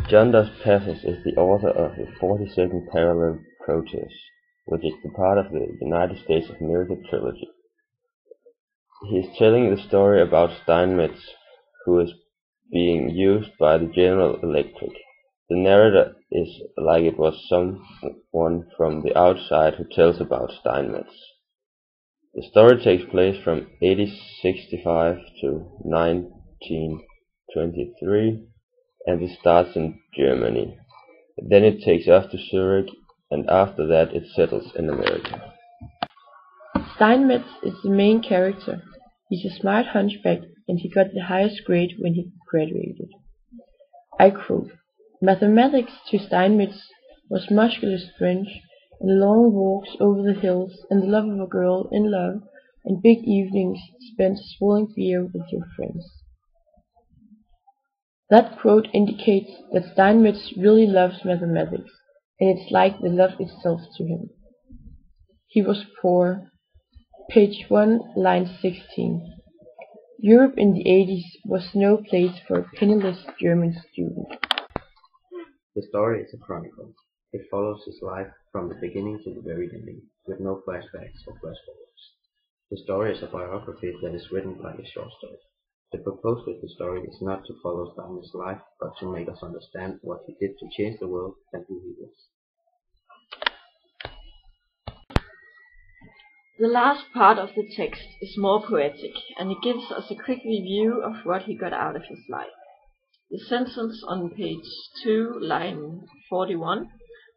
Tthe is the author of the 42nd parallel Proteus, which is the part of the United States of America trilogy. He is telling the story about Steinmetz, who is being used by the General Electric. The narrator is like it was someone from the outside who tells about Steinmetz. The story takes place from 1865 to 1923, and it starts in Germany. Then it takes off to Zurich, and after that it settles in America. Steinmetz is the main character. He's a smart hunchback, and he got the highest grade when he graduated. I quote, "Mathematics to Steinmetz was muscular strength, and long walks over the hills, and the love of a girl in love, and big evenings spent swilling beer with your friends." That quote indicates that Steinmetz really loves mathematics, and it's like the love itself to him. He was poor. Page 1, line 16. Europe in the 80s was no place for a penniless German student. The story is a chronicle. It follows his life from the beginning to the very ending, with no flashbacks or flash-forwards. The story is a biography that is written like a short story. The purpose with the story is not to follow Steinmetz's life, but to make us understand what he did to change the world and who he is. The last part of the text is more poetic, and it gives us a quick review of what he got out of his life. The sentence on page 2, line 41,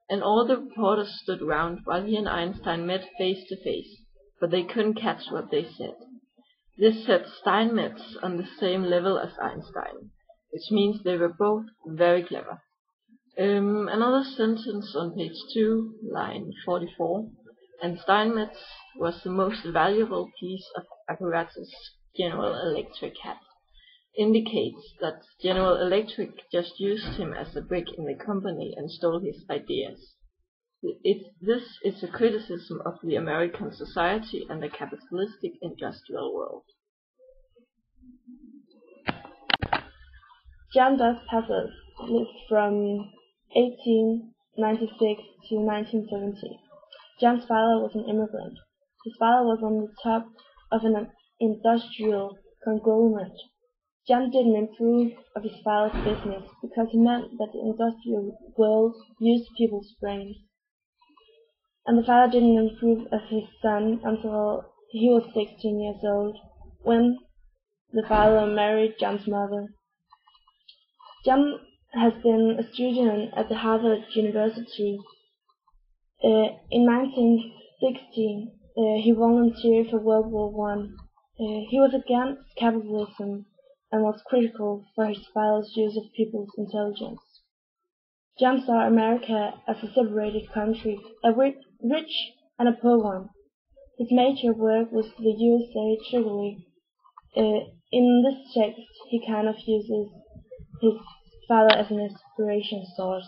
"And all the reporters stood round while he and Einstein met face to face, but they couldn't catch what they said." This sets Steinmetz on the same level as Einstein, which means they were both very clever. Another sentence on page 2, line 44, "And Steinmetz was the most valuable piece of apparatus General Electric had," indicates that General Electric just used him as a brick in the company and stole his ideas. This is a criticism of the American society and the capitalistic industrial world. Tthe lived from 1896 to 1970. Tthe's father was an immigrant. His father was on the top of an industrial conglomerate. Tthe didn't approve of his father's business because it meant that the industrial world used people's brains. And the father didn't approve of his son until he was 16 years old, when the father married Tthe's mother. Tthe has been a student at the Harvard University. In 1916, he volunteered for World War I. He was against capitalism and was critical for his father's use of people's intelligence. Tthe saw America as a separated country, a rich and a poor one. His major work was the USA Tripoli. In this text, he kind of uses his father as an inspiration source.